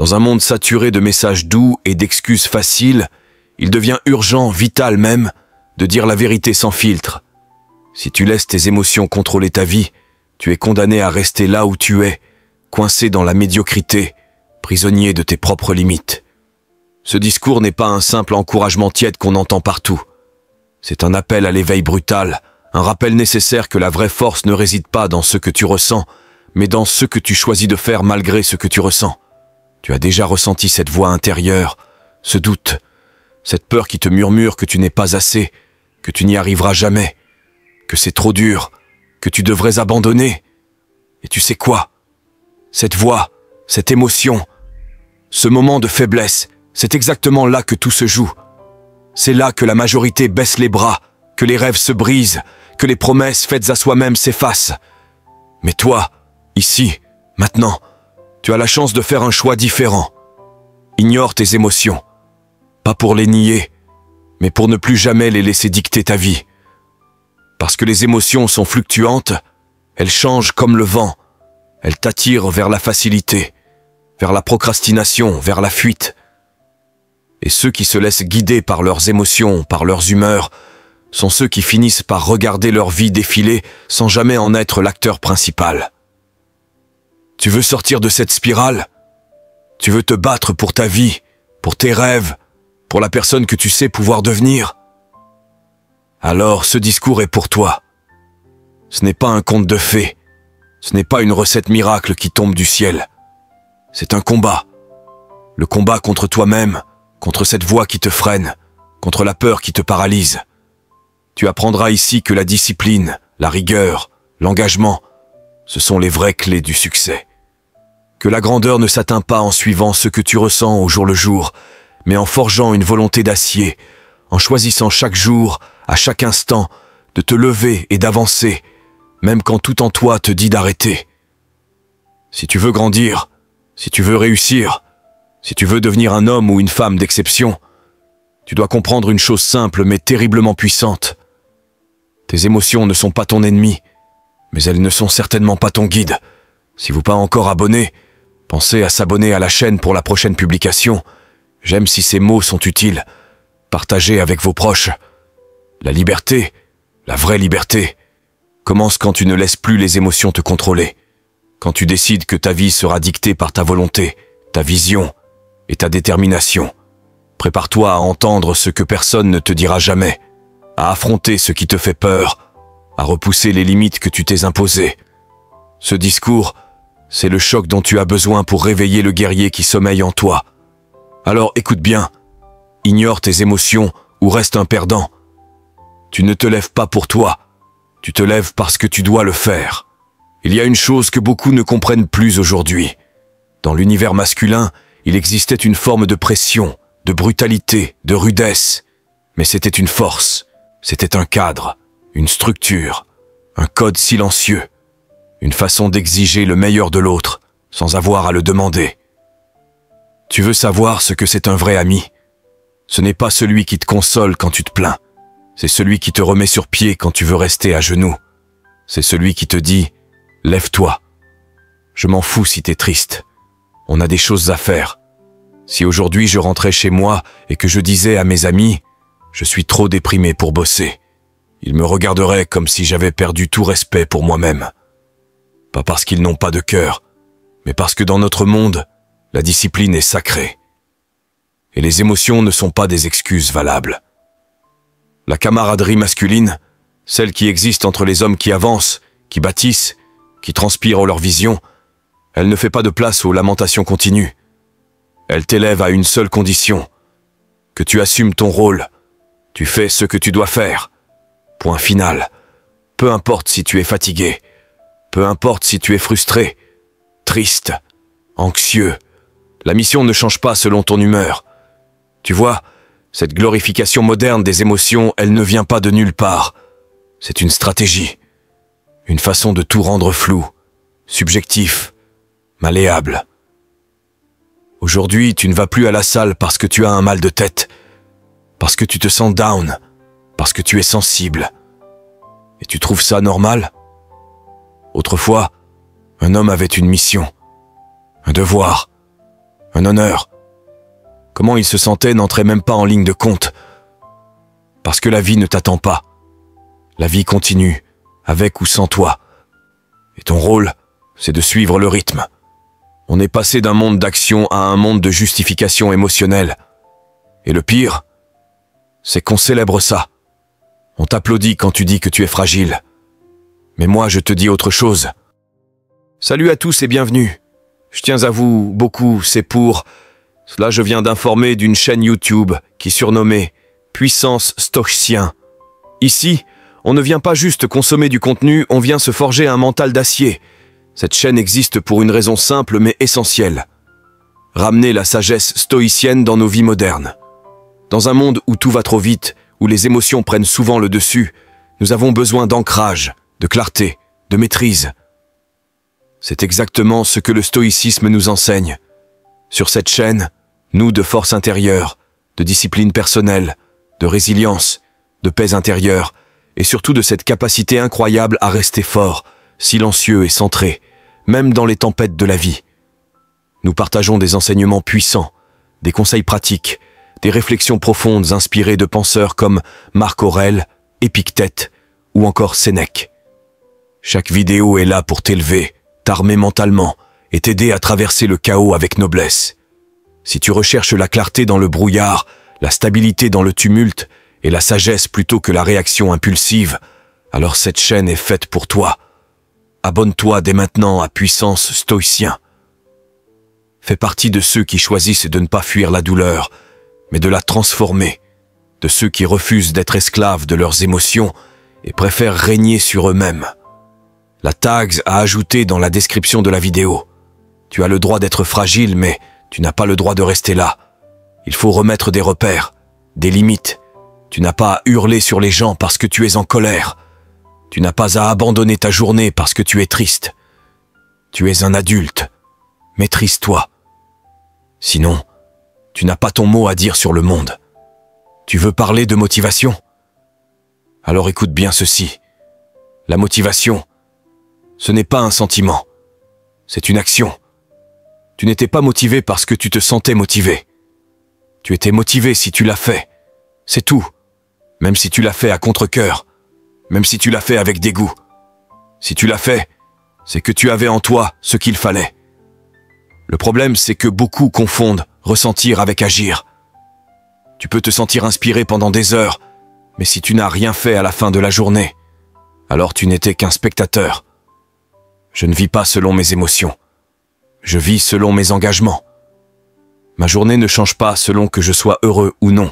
Dans un monde saturé de messages doux et d'excuses faciles, il devient urgent, vital même, de dire la vérité sans filtre. Si tu laisses tes émotions contrôler ta vie, tu es condamné à rester là où tu es, coincé dans la médiocrité, prisonnier de tes propres limites. Ce discours n'est pas un simple encouragement tiède qu'on entend partout. C'est un appel à l'éveil brutal, un rappel nécessaire que la vraie force ne réside pas dans ce que tu ressens, mais dans ce que tu choisis de faire malgré ce que tu ressens. Tu as déjà ressenti cette voix intérieure, ce doute, cette peur qui te murmure que tu n'es pas assez, que tu n'y arriveras jamais, que c'est trop dur, que tu devrais abandonner. Et tu sais quoi? Cette voix, cette émotion, ce moment de faiblesse, c'est exactement là que tout se joue. C'est là que la majorité baisse les bras, que les rêves se brisent, que les promesses faites à soi-même s'effacent. Mais toi, ici, maintenant, tu as la chance de faire un choix différent. Ignore tes émotions. Pas pour les nier, mais pour ne plus jamais les laisser dicter ta vie. Parce que les émotions sont fluctuantes, elles changent comme le vent. Elles t'attirent vers la facilité, vers la procrastination, vers la fuite. Et ceux qui se laissent guider par leurs émotions, par leurs humeurs, sont ceux qui finissent par regarder leur vie défiler sans jamais en être l'acteur principal. Tu veux sortir de cette spirale? Tu veux te battre pour ta vie, pour tes rêves, pour la personne que tu sais pouvoir devenir? Alors ce discours est pour toi. Ce n'est pas un conte de fées, ce n'est pas une recette miracle qui tombe du ciel. C'est un combat. Le combat contre toi-même, contre cette voix qui te freine, contre la peur qui te paralyse. Tu apprendras ici que la discipline, la rigueur, l'engagement, ce sont les vraies clés du succès. Que la grandeur ne s'atteint pas en suivant ce que tu ressens au jour le jour, mais en forgeant une volonté d'acier, en choisissant chaque jour, à chaque instant, de te lever et d'avancer, même quand tout en toi te dit d'arrêter. Si tu veux grandir, si tu veux réussir, si tu veux devenir un homme ou une femme d'exception, tu dois comprendre une chose simple mais terriblement puissante. Tes émotions ne sont pas ton ennemi, mais elles ne sont certainement pas ton guide. Si vous pas encore abonné, pensez à s'abonner à la chaîne pour la prochaine publication. J'aime si ces mots sont utiles. Partagez avec vos proches. La liberté, la vraie liberté, commence quand tu ne laisses plus les émotions te contrôler. Quand tu décides que ta vie sera dictée par ta volonté, ta vision et ta détermination. Prépare-toi à entendre ce que personne ne te dira jamais, à affronter ce qui te fait peur, à repousser les limites que tu t'es imposées. Ce discours, c'est le choc dont tu as besoin pour réveiller le guerrier qui sommeille en toi. Alors écoute bien, ignore tes émotions ou reste un perdant. Tu ne te lèves pas pour toi, tu te lèves parce que tu dois le faire. Il y a une chose que beaucoup ne comprennent plus aujourd'hui. Dans l'univers masculin, il existait une forme de pression, de brutalité, de rudesse. Mais c'était une force, c'était un cadre, une structure, un code silencieux, une façon d'exiger le meilleur de l'autre, sans avoir à le demander. Tu veux savoir ce que c'est un vrai ami? Ce n'est pas celui qui te console quand tu te plains. C'est celui qui te remet sur pied quand tu veux rester à genoux. C'est celui qui te dit « Lève-toi. Je m'en fous si t'es triste. On a des choses à faire. Si aujourd'hui je rentrais chez moi et que je disais à mes amis « Je suis trop déprimé pour bosser », ils me regarderaient comme si j'avais perdu tout respect pour moi-même. Pas parce qu'ils n'ont pas de cœur, mais parce que dans notre monde, la discipline est sacrée. Et les émotions ne sont pas des excuses valables. La camaraderie masculine, celle qui existe entre les hommes qui avancent, qui bâtissent, qui transpirent leur vision, elle ne fait pas de place aux lamentations continues. Elle t'élève à une seule condition, que tu assumes ton rôle, tu fais ce que tu dois faire. Point final. Peu importe si tu es fatigué, peu importe si tu es frustré, triste, anxieux, la mission ne change pas selon ton humeur. Tu vois, cette glorification moderne des émotions, elle ne vient pas de nulle part. C'est une stratégie, une façon de tout rendre flou, subjectif, malléable. Aujourd'hui, tu ne vas plus à la salle parce que tu as un mal de tête, parce que tu te sens down, parce que tu es sensible. Et tu trouves ça normal? Autrefois, un homme avait une mission, un devoir, un honneur. Comment il se sentait n'entrait même pas en ligne de compte. Parce que la vie ne t'attend pas. La vie continue, avec ou sans toi. Et ton rôle, c'est de suivre le rythme. On est passé d'un monde d'action à un monde de justification émotionnelle. Et le pire, c'est qu'on célèbre ça. On t'applaudit quand tu dis que tu es fragile. Mais moi, je te dis autre chose. Salut à tous et bienvenue. Je tiens à vous beaucoup, c'est pour... Cela, je viens d'informer d'une chaîne YouTube qui est surnommée Puissance Stoïcien. Ici, on ne vient pas juste consommer du contenu, on vient se forger un mental d'acier. Cette chaîne existe pour une raison simple mais essentielle. Ramener la sagesse stoïcienne dans nos vies modernes. Dans un monde où tout va trop vite, où les émotions prennent souvent le dessus, nous avons besoin d'ancrage, de clarté, de maîtrise. C'est exactement ce que le stoïcisme nous enseigne. Sur cette chaîne, nous de force intérieure, de discipline personnelle, de résilience, de paix intérieure, et surtout de cette capacité incroyable à rester fort, silencieux et centré, même dans les tempêtes de la vie. Nous partageons des enseignements puissants, des conseils pratiques, des réflexions profondes inspirées de penseurs comme Marc Aurèle, Épictète ou encore Sénèque. Chaque vidéo est là pour t'élever, t'armer mentalement et t'aider à traverser le chaos avec noblesse. Si tu recherches la clarté dans le brouillard, la stabilité dans le tumulte et la sagesse plutôt que la réaction impulsive, alors cette chaîne est faite pour toi. Abonne-toi dès maintenant à Puissance Stoïcien. Fais partie de ceux qui choisissent de ne pas fuir la douleur, mais de la transformer, de ceux qui refusent d'être esclaves de leurs émotions et préfèrent régner sur eux-mêmes. La tags a ajouté dans la description de la vidéo. Tu as le droit d'être fragile, mais tu n'as pas le droit de rester là. Il faut remettre des repères, des limites. Tu n'as pas à hurler sur les gens parce que tu es en colère. Tu n'as pas à abandonner ta journée parce que tu es triste. Tu es un adulte. Maîtrise-toi. Sinon, tu n'as pas ton mot à dire sur le monde. Tu veux parler de motivation? Alors écoute bien ceci. La motivation, ce n'est pas un sentiment. C'est une action. Tu n'étais pas motivé parce que tu te sentais motivé. Tu étais motivé si tu l'as fait. C'est tout. Même si tu l'as fait à contre-cœur. Même si tu l'as fait avec dégoût. Si tu l'as fait, c'est que tu avais en toi ce qu'il fallait. Le problème, c'est que beaucoup confondent ressentir avec agir. Tu peux te sentir inspiré pendant des heures, mais si tu n'as rien fait à la fin de la journée, alors tu n'étais qu'un spectateur. Je ne vis pas selon mes émotions. Je vis selon mes engagements. Ma journée ne change pas selon que je sois heureux ou non.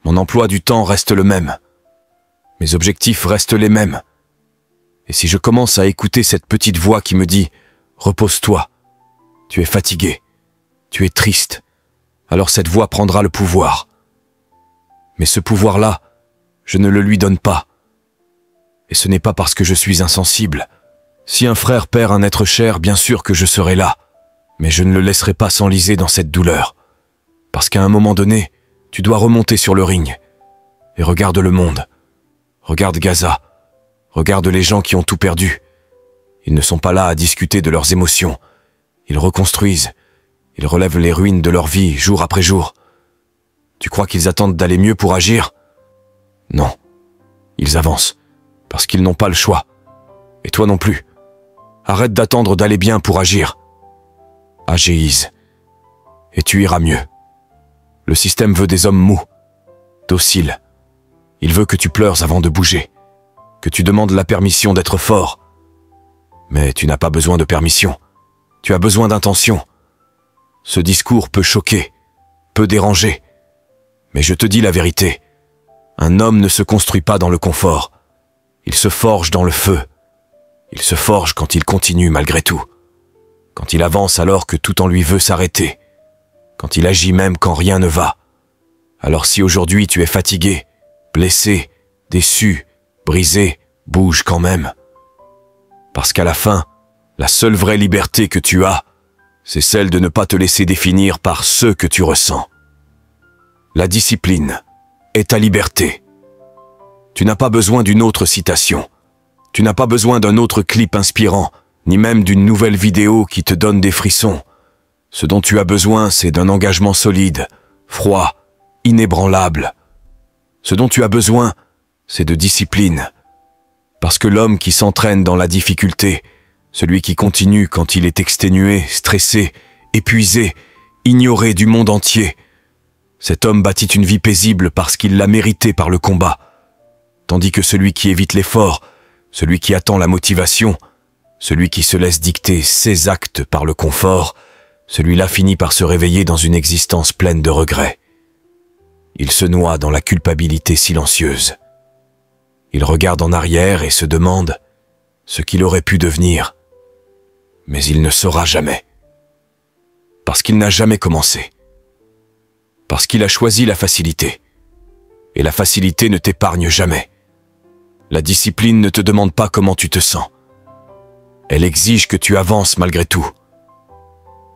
Mon emploi du temps reste le même. Mes objectifs restent les mêmes. Et si je commence à écouter cette petite voix qui me dit « Repose-toi », tu es fatigué, tu es triste, alors cette voix prendra le pouvoir. Mais ce pouvoir-là, je ne le lui donne pas. Et ce n'est pas parce que je suis insensible. Si un frère perd un être cher, bien sûr que je serai là, mais je ne le laisserai pas s'enliser dans cette douleur. Parce qu'à un moment donné, tu dois remonter sur le ring. Et regarde le monde. Regarde Gaza. Regarde les gens qui ont tout perdu. Ils ne sont pas là à discuter de leurs émotions. Ils reconstruisent. Ils relèvent les ruines de leur vie jour après jour. Tu crois qu'ils attendent d'aller mieux pour agir? Non. Ils avancent. Parce qu'ils n'ont pas le choix. Et toi non plus. Arrête d'attendre d'aller bien pour agir. Agéise. Et tu iras mieux. Le système veut des hommes mous, dociles. Il veut que tu pleures avant de bouger. Que tu demandes la permission d'être fort. Mais tu n'as pas besoin de permission. Tu as besoin d'intention. Ce discours peut choquer, peut déranger. Mais je te dis la vérité. Un homme ne se construit pas dans le confort. Il se forge dans le feu. Il se forge quand il continue malgré tout. Quand il avance alors que tout en lui veut s'arrêter. Quand il agit même quand rien ne va. Alors si aujourd'hui tu es fatigué, blessé, déçu, brisé, bouge quand même. Parce qu'à la fin, la seule vraie liberté que tu as, c'est celle de ne pas te laisser définir par ce que tu ressens. La discipline est ta liberté. Tu n'as pas besoin d'une autre citation. Tu n'as pas besoin d'un autre clip inspirant, ni même d'une nouvelle vidéo qui te donne des frissons. Ce dont tu as besoin, c'est d'un engagement solide, froid, inébranlable. Ce dont tu as besoin, c'est de discipline. Parce que l'homme qui s'entraîne dans la difficulté, celui qui continue quand il est exténué, stressé, épuisé, ignoré du monde entier, cet homme bâtit une vie paisible parce qu'il l'a méritée par le combat. Tandis que celui qui évite l'effort, celui qui attend la motivation, celui qui se laisse dicter ses actes par le confort, celui-là finit par se réveiller dans une existence pleine de regrets. Il se noie dans la culpabilité silencieuse. Il regarde en arrière et se demande ce qu'il aurait pu devenir. Mais il ne saura jamais. Parce qu'il n'a jamais commencé. Parce qu'il a choisi la facilité. Et la facilité ne t'épargne jamais. La discipline ne te demande pas comment tu te sens. Elle exige que tu avances malgré tout.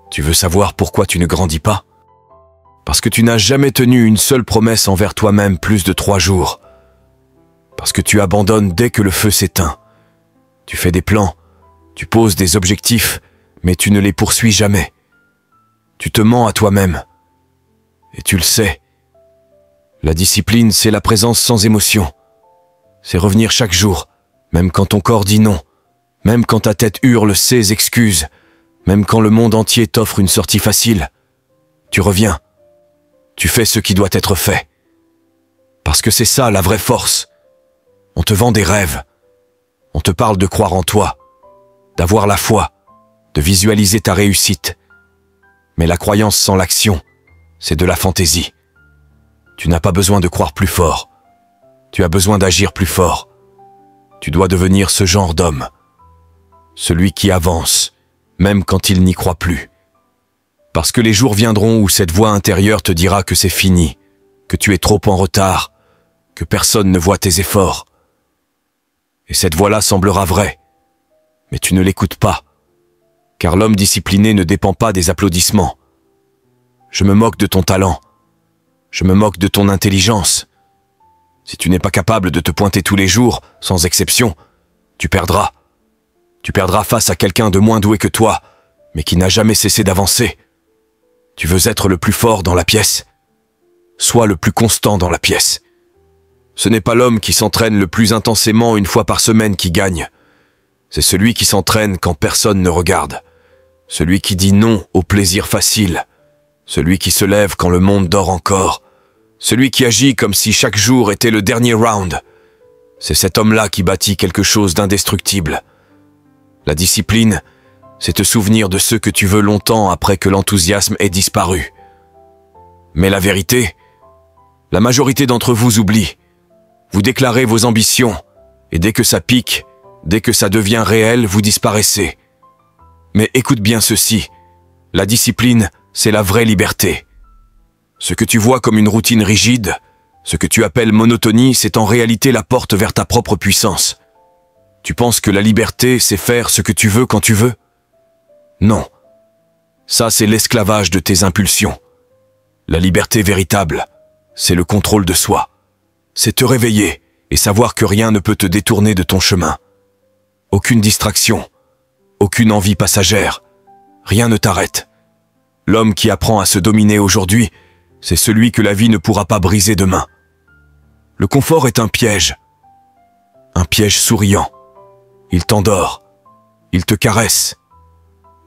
Tu veux savoir pourquoi tu ne grandis pas? Parce que tu n'as jamais tenu une seule promesse envers toi-même plus de 3 jours. Parce que tu abandonnes dès que le feu s'éteint. Tu fais des plans, tu poses des objectifs, mais tu ne les poursuis jamais. Tu te mens à toi-même. Et tu le sais. La discipline, c'est la présence sans émotion. C'est revenir chaque jour, même quand ton corps dit non, même quand ta tête hurle ses excuses, même quand le monde entier t'offre une sortie facile. Tu reviens. Tu fais ce qui doit être fait. Parce que c'est ça la vraie force. On te vend des rêves. On te parle de croire en toi, d'avoir la foi, de visualiser ta réussite. Mais la croyance sans l'action, c'est de la fantaisie. Tu n'as pas besoin de croire plus fort. Tu as besoin d'agir plus fort. Tu dois devenir ce genre d'homme. Celui qui avance, même quand il n'y croit plus. Parce que les jours viendront où cette voix intérieure te dira que c'est fini, que tu es trop en retard, que personne ne voit tes efforts. Et cette voix-là semblera vraie. Mais tu ne l'écoutes pas, car l'homme discipliné ne dépend pas des applaudissements. Je me moque de ton talent. Je me moque de ton intelligence. Si tu n'es pas capable de te pointer tous les jours, sans exception, tu perdras. Tu perdras face à quelqu'un de moins doué que toi, mais qui n'a jamais cessé d'avancer. Tu veux être le plus fort dans la pièce? Sois le plus constant dans la pièce. Ce n'est pas l'homme qui s'entraîne le plus intensément une fois par semaine qui gagne. C'est celui qui s'entraîne quand personne ne regarde. Celui qui dit non au plaisir facile. Celui qui se lève quand le monde dort encore. Celui qui agit comme si chaque jour était le dernier round. C'est cet homme-là qui bâtit quelque chose d'indestructible. La discipline, c'est te souvenir de ce que tu veux longtemps après que l'enthousiasme ait disparu. Mais la vérité, la majorité d'entre vous oublie. Vous déclarez vos ambitions, et dès que ça pique, dès que ça devient réel, vous disparaissez. Mais écoute bien ceci, la discipline, c'est la vraie liberté. Ce que tu vois comme une routine rigide, ce que tu appelles monotonie, c'est en réalité la porte vers ta propre puissance. Tu penses que la liberté, c'est faire ce que tu veux quand tu veux? Non. Ça, c'est l'esclavage de tes impulsions. La liberté véritable, c'est le contrôle de soi. C'est te réveiller et savoir que rien ne peut te détourner de ton chemin. Aucune distraction, aucune envie passagère, rien ne t'arrête. L'homme qui apprend à se dominer aujourd'hui, c'est celui que la vie ne pourra pas briser demain. Le confort est un piège souriant. Il t'endort, il te caresse,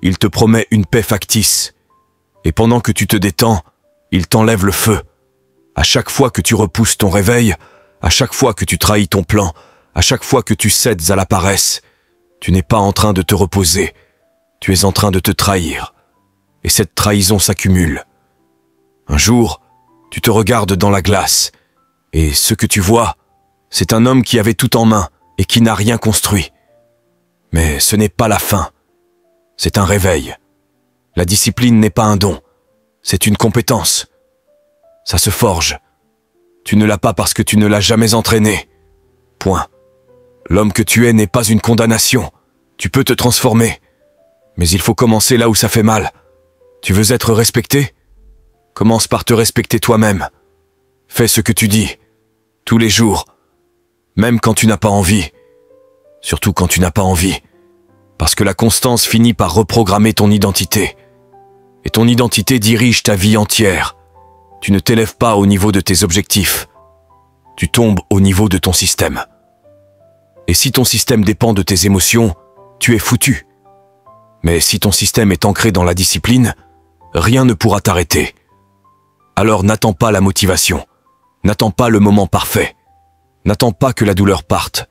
il te promet une paix factice, et pendant que tu te détends, il t'enlève le feu. À chaque fois que tu repousses ton réveil, à chaque fois que tu trahis ton plan, à chaque fois que tu cèdes à la paresse, tu n'es pas en train de te reposer, tu es en train de te trahir. Et cette trahison s'accumule. Un jour, tu te regardes dans la glace, et ce que tu vois, c'est un homme qui avait tout en main et qui n'a rien construit. Mais ce n'est pas la fin, c'est un réveil. La discipline n'est pas un don, c'est une compétence. Ça se forge. Tu ne l'as pas parce que tu ne l'as jamais entraîné. Point. L'homme que tu es n'est pas une condamnation. Tu peux te transformer. Mais il faut commencer là où ça fait mal. Tu veux être respecté? Commence par te respecter toi-même. Fais ce que tu dis. Tous les jours. Même quand tu n'as pas envie. Surtout quand tu n'as pas envie. Parce que la constance finit par reprogrammer ton identité. Et ton identité dirige ta vie entière. Tu ne t'élèves pas au niveau de tes objectifs. Tu tombes au niveau de ton système. Et si ton système dépend de tes émotions, tu es foutu. Mais si ton système est ancré dans la discipline, rien ne pourra t'arrêter. Alors n'attends pas la motivation. N'attends pas le moment parfait. N'attends pas que la douleur parte.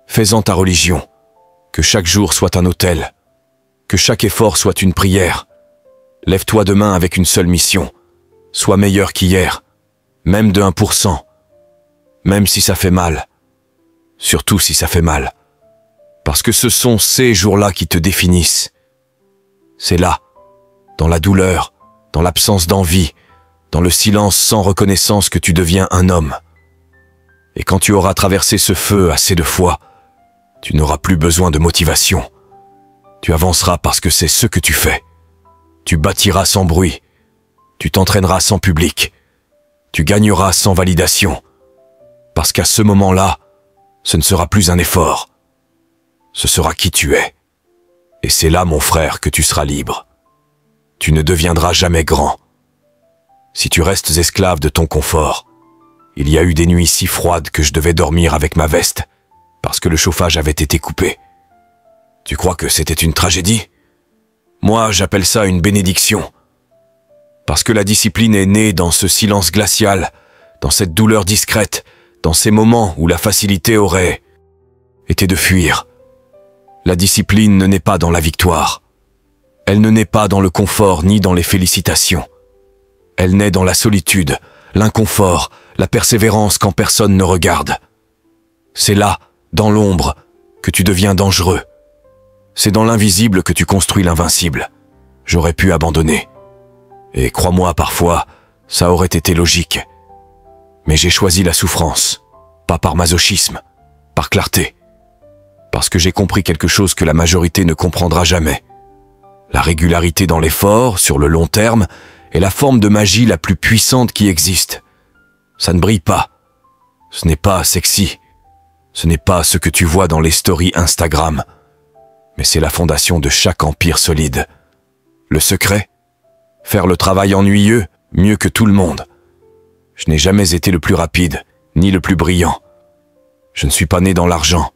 Fais-en ta religion. Que chaque jour soit un autel. Que chaque effort soit une prière. Lève-toi demain avec une seule mission. Sois meilleur qu'hier. Même de 1%. Même si ça fait mal. Surtout si ça fait mal. Parce que ce sont ces jours-là qui te définissent. C'est là, dans la douleur, dans l'absence d'envie, dans le silence sans reconnaissance que tu deviens un homme. Et quand tu auras traversé ce feu assez de fois, tu n'auras plus besoin de motivation. Tu avanceras parce que c'est ce que tu fais. Tu bâtiras sans bruit. Tu t'entraîneras sans public. Tu gagneras sans validation. Parce qu'à ce moment-là, ce ne sera plus un effort. Ce sera qui tu es. Et c'est là, mon frère, que tu seras libre. Tu ne deviendras jamais grand. Si tu restes esclave de ton confort, il y a eu des nuits si froides que je devais dormir avec ma veste, parce que le chauffage avait été coupé. Tu crois que c'était une tragédie? Moi, j'appelle ça une bénédiction. Parce que la discipline est née dans ce silence glacial, dans cette douleur discrète, dans ces moments où la facilité aurait été de fuir. La discipline ne naît pas dans la victoire. Elle ne naît pas dans le confort ni dans les félicitations. Elle naît dans la solitude, l'inconfort, la persévérance quand personne ne regarde. C'est là, dans l'ombre, que tu deviens dangereux. C'est dans l'invisible que tu construis l'invincible. J'aurais pu abandonner. Et crois-moi, parfois, ça aurait été logique. Mais j'ai choisi la souffrance, pas par masochisme, par clarté. Parce que j'ai compris quelque chose que la majorité ne comprendra jamais. La régularité dans l'effort, sur le long terme, est la forme de magie la plus puissante qui existe. Ça ne brille pas. Ce n'est pas sexy. Ce n'est pas ce que tu vois dans les stories Instagram. Mais c'est la fondation de chaque empire solide. Le secret? Faire le travail ennuyeux, mieux que tout le monde. Je n'ai jamais été le plus rapide, ni le plus brillant. Je ne suis pas né dans l'argent.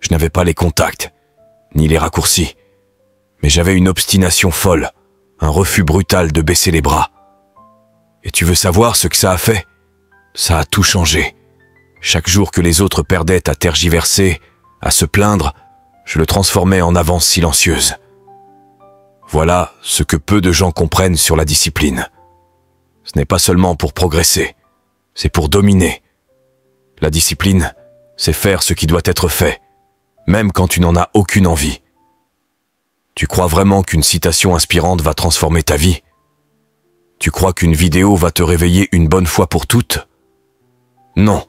Je n'avais pas les contacts, ni les raccourcis. Mais j'avais une obstination folle, un refus brutal de baisser les bras. Et tu veux savoir ce que ça a fait? Ça a tout changé. Chaque jour que les autres perdaient à tergiverser, à se plaindre, je le transformais en avance silencieuse. Voilà ce que peu de gens comprennent sur la discipline. Ce n'est pas seulement pour progresser, c'est pour dominer. La discipline, c'est faire ce qui doit être fait, même quand tu n'en as aucune envie. Tu crois vraiment qu'une citation inspirante va transformer ta vie? Tu crois qu'une vidéo va te réveiller une bonne fois pour toutes? Non.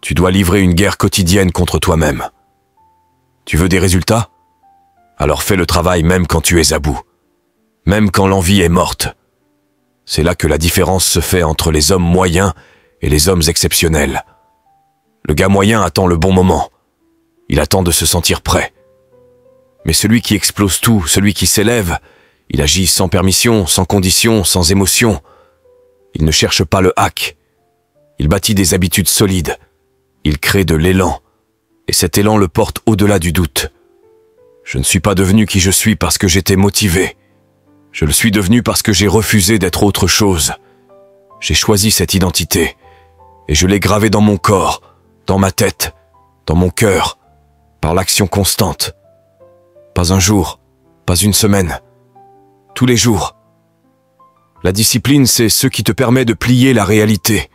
Tu dois livrer une guerre quotidienne contre toi-même. Tu veux des résultats? Alors fais le travail même quand tu es à bout. Même quand l'envie est morte. C'est là que la différence se fait entre les hommes moyens et les hommes exceptionnels. Le gars moyen attend le bon moment. Il attend de se sentir prêt. Mais celui qui explose tout, celui qui s'élève, il agit sans permission, sans condition, sans émotion. Il ne cherche pas le hack. Il bâtit des habitudes solides. Il crée de l'élan. Et cet élan le porte au-delà du doute. Je ne suis pas devenu qui je suis parce que j'étais motivé. Je le suis devenu parce que j'ai refusé d'être autre chose. J'ai choisi cette identité. Et je l'ai gravée dans mon corps, dans ma tête, dans mon cœur, par l'action constante. Pas un jour, pas une semaine. Tous les jours. La discipline, c'est ce qui te permet de plier la réalité.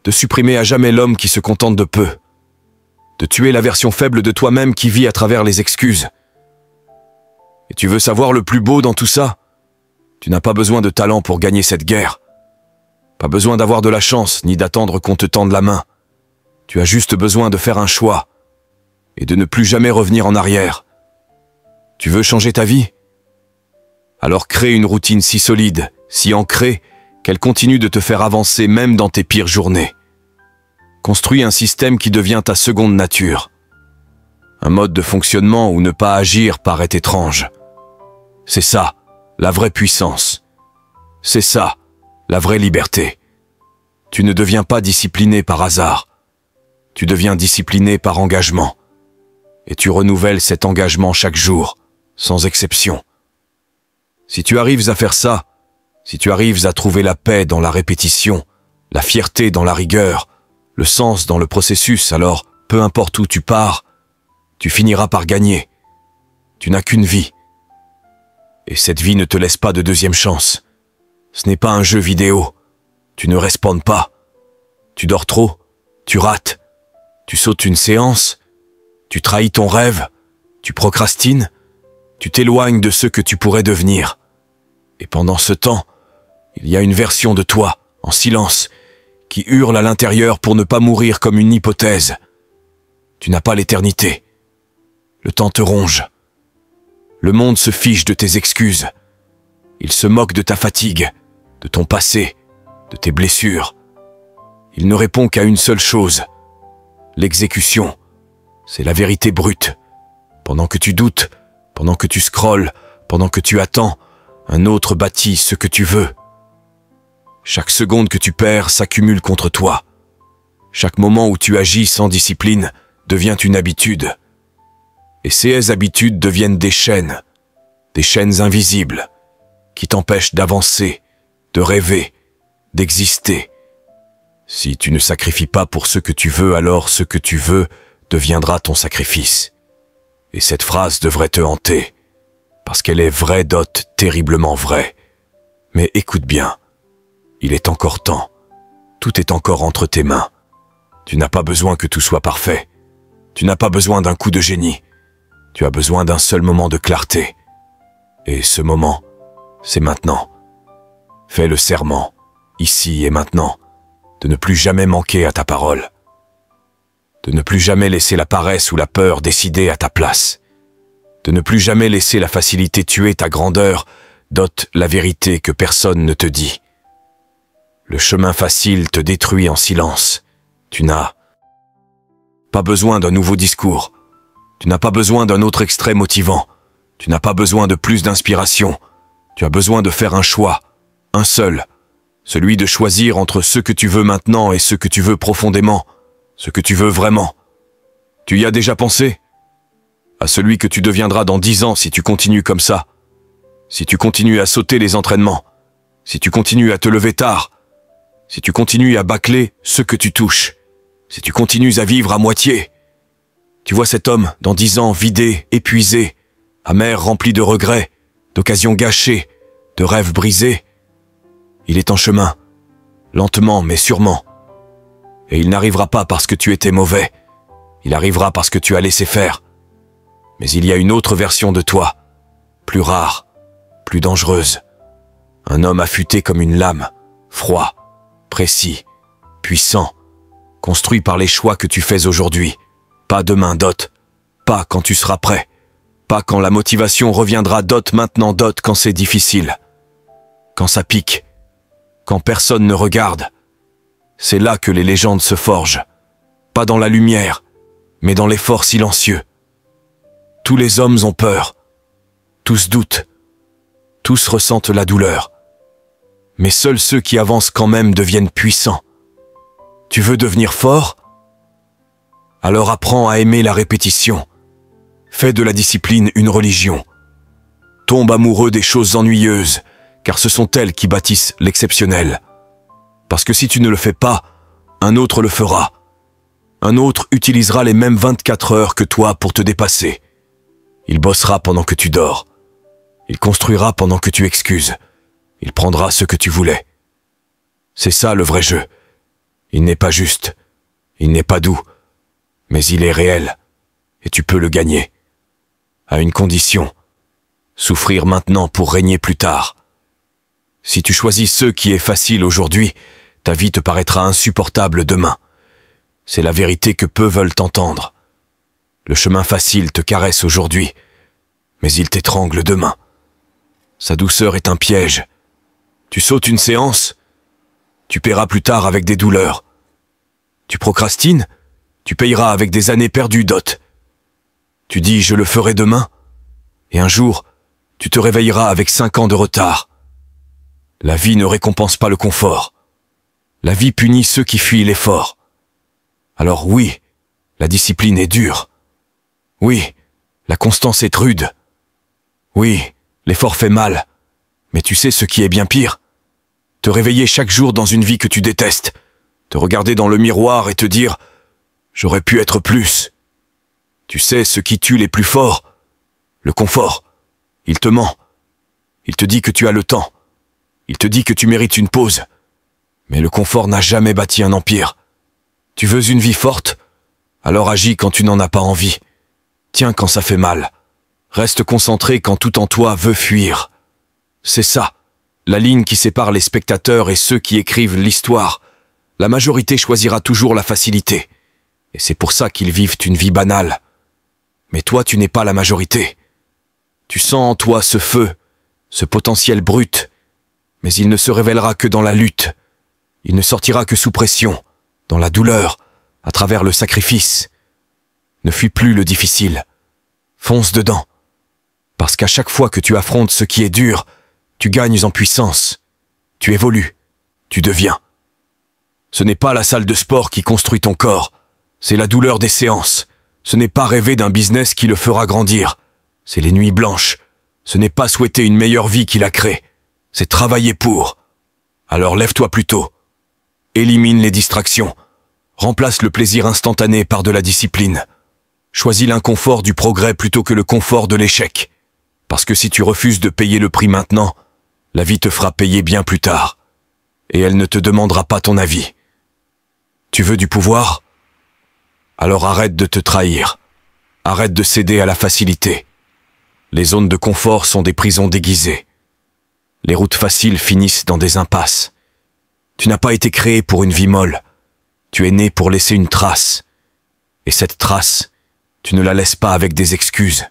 De supprimer à jamais l'homme qui se contente de peu. De tuer la version faible de toi-même qui vit à travers les excuses. Et tu veux savoir le plus beau dans tout ça? Tu n'as pas besoin de talent pour gagner cette guerre. Pas besoin d'avoir de la chance, ni d'attendre qu'on te tende la main. Tu as juste besoin de faire un choix. Et de ne plus jamais revenir en arrière. Tu veux changer ta vie? Alors crée une routine si solide, si ancrée, qu'elle continue de te faire avancer même dans tes pires journées. Construis un système qui devient ta seconde nature. Un mode de fonctionnement où ne pas agir paraît étrange. C'est ça, la vraie puissance. C'est ça, la vraie liberté. Tu ne deviens pas discipliné par hasard. Tu deviens discipliné par engagement. Et tu renouvelles cet engagement chaque jour, sans exception. Si tu arrives à faire ça, si tu arrives à trouver la paix dans la répétition, la fierté dans la rigueur, le sens dans le processus, alors, peu importe où tu pars, tu finiras par gagner. Tu n'as qu'une vie. Et cette vie ne te laisse pas de deuxième chance. Ce n'est pas un jeu vidéo. Tu ne respawns pas. Tu dors trop, tu rates, tu sautes une séance, tu trahis ton rêve, tu procrastines, tu t'éloignes de ce que tu pourrais devenir. Et pendant ce temps, il y a une version de toi, en silence, qui hurle à l'intérieur pour ne pas mourir comme une hypothèse. Tu n'as pas l'éternité. Le temps te ronge. Le monde se fiche de tes excuses. Il se moque de ta fatigue, de ton passé, de tes blessures. Il ne répond qu'à une seule chose. L'exécution. C'est la vérité brute. Pendant que tu doutes, pendant que tu scrolles, pendant que tu attends, un autre bâtit ce que tu veux. Chaque seconde que tu perds s'accumule contre toi. Chaque moment où tu agis sans discipline devient une habitude. Et ces habitudes deviennent des chaînes invisibles, qui t'empêchent d'avancer, de rêver, d'exister. Si tu ne sacrifies pas pour ce que tu veux, alors ce que tu veux deviendra ton sacrifice. Et cette phrase devrait te hanter, parce qu'elle est vraie, terriblement vraie. Mais écoute bien, il est encore temps. Tout est encore entre tes mains. Tu n'as pas besoin que tout soit parfait. Tu n'as pas besoin d'un coup de génie. Tu as besoin d'un seul moment de clarté. Et ce moment, c'est maintenant. Fais le serment, ici et maintenant, de ne plus jamais manquer à ta parole. De ne plus jamais laisser la paresse ou la peur décider à ta place. De ne plus jamais laisser la facilité tuer ta grandeur, la vérité que personne ne te dit. Le chemin facile te détruit en silence. Tu n'as pas besoin d'un nouveau discours. Tu n'as pas besoin d'un autre extrait motivant. Tu n'as pas besoin de plus d'inspiration. Tu as besoin de faire un choix, un seul. Celui de choisir entre ce que tu veux maintenant et ce que tu veux profondément, ce que tu veux vraiment. Tu y as déjà pensé ? À celui que tu deviendras dans 10 ans si tu continues comme ça. Si tu continues à sauter les entraînements. Si tu continues à te lever tard. Si tu continues à bâcler ce que tu touches. Si tu continues à vivre à moitié. Tu vois cet homme dans 10 ans vidé, épuisé, amer, rempli de regrets, d'occasions gâchées, de rêves brisés. Il est en chemin, lentement mais sûrement. Et il n'arrivera pas parce que tu étais mauvais. Il arrivera parce que tu as laissé faire. Mais il y a une autre version de toi, plus rare, plus dangereuse. Un homme affûté comme une lame, froid, précis, puissant, construit par les choix que tu fais aujourd'hui. Pas demain, pas quand tu seras prêt. Pas quand la motivation reviendra, maintenant, quand c'est difficile. Quand ça pique. Quand personne ne regarde. C'est là que les légendes se forgent. Pas dans la lumière, mais dans l'effort silencieux. Tous les hommes ont peur. Tous doutent. Tous ressentent la douleur. Mais seuls ceux qui avancent quand même deviennent puissants. Tu veux devenir fort ? Alors apprends à aimer la répétition. Fais de la discipline une religion. Tombe amoureux des choses ennuyeuses, car ce sont elles qui bâtissent l'exceptionnel. Parce que si tu ne le fais pas, un autre le fera. Un autre utilisera les mêmes 24 heures que toi pour te dépasser. Il bossera pendant que tu dors. Il construira pendant que tu excuses. Il prendra ce que tu voulais. C'est ça le vrai jeu. Il n'est pas juste. Il n'est pas doux. Mais il est réel. Et tu peux le gagner. À une condition. Souffrir maintenant pour régner plus tard. Si tu choisis ce qui est facile aujourd'hui, ta vie te paraîtra insupportable demain. C'est la vérité que peu veulent entendre. Le chemin facile te caresse aujourd'hui, mais il t'étrangle demain. Sa douceur est un piège. Tu sautes une séance, tu paieras plus tard avec des douleurs. Tu procrastines, tu payeras avec des années perdues, Tu dis « je le ferai demain » et un jour, tu te réveilleras avec 5 ans de retard. La vie ne récompense pas le confort. La vie punit ceux qui fuient l'effort. Alors oui, la discipline est dure. Oui, la constance est rude. Oui, l'effort fait mal. Mais tu sais ce qui est bien pire? Te réveiller chaque jour dans une vie que tu détestes. Te regarder dans le miroir et te dire « J'aurais pu être plus ». Tu sais ce qui tue les plus forts? Le confort. Il te ment. Il te dit que tu as le temps. Il te dit que tu mérites une pause. Mais le confort n'a jamais bâti un empire. Tu veux une vie forte? Alors agis quand tu n'en as pas envie. Tiens quand ça fait mal. Reste concentré quand tout en toi veut fuir. C'est ça, la ligne qui sépare les spectateurs et ceux qui écrivent l'histoire. La majorité choisira toujours la facilité. Et c'est pour ça qu'ils vivent une vie banale. Mais toi, tu n'es pas la majorité. Tu sens en toi ce feu, ce potentiel brut. Mais il ne se révélera que dans la lutte. Il ne sortira que sous pression, dans la douleur, à travers le sacrifice. Ne fuis plus le difficile. Fonce dedans. Parce qu'à chaque fois que tu affrontes ce qui est dur, tu gagnes en puissance. Tu évolues. Tu deviens. Ce n'est pas la salle de sport qui construit ton corps. C'est la douleur des séances. Ce n'est pas rêver d'un business qui le fera grandir. C'est les nuits blanches. Ce n'est pas souhaiter une meilleure vie qui la crée. C'est travailler pour. Alors lève-toi plus tôt. Élimine les distractions. Remplace le plaisir instantané par de la discipline. Choisis l'inconfort du progrès plutôt que le confort de l'échec. Parce que si tu refuses de payer le prix maintenant, la vie te fera payer bien plus tard. Et elle ne te demandera pas ton avis. Tu veux du pouvoir? Alors arrête de te trahir. Arrête de céder à la facilité. Les zones de confort sont des prisons déguisées. Les routes faciles finissent dans des impasses. Tu n'as pas été créé pour une vie molle. Tu es né pour laisser une trace. Et cette trace, tu ne la laisses pas avec des excuses.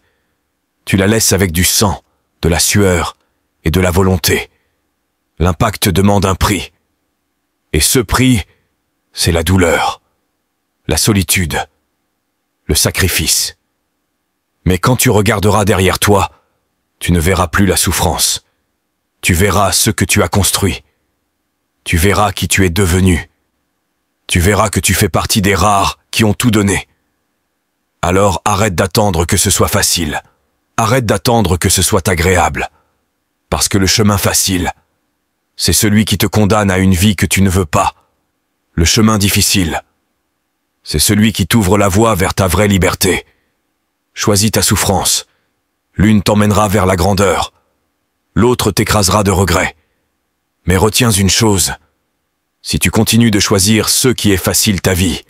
Tu la laisses avec du sang, de la sueur et de la volonté. L'impact demande un prix. Et ce prix, c'est la douleur, la solitude, le sacrifice. Mais quand tu regarderas derrière toi, tu ne verras plus la souffrance. Tu verras ce que tu as construit. Tu verras qui tu es devenu. Tu verras que tu fais partie des rares qui ont tout donné. Alors arrête d'attendre que ce soit facile. Arrête d'attendre que ce soit agréable. Parce que le chemin facile, c'est celui qui te condamne à une vie que tu ne veux pas. Le chemin difficile, c'est celui qui t'ouvre la voie vers ta vraie liberté. Choisis ta souffrance. L'une t'emmènera vers la grandeur. L'autre t'écrasera de regrets. Mais retiens une chose. Si tu continues de choisir ce qui est facile ta vie,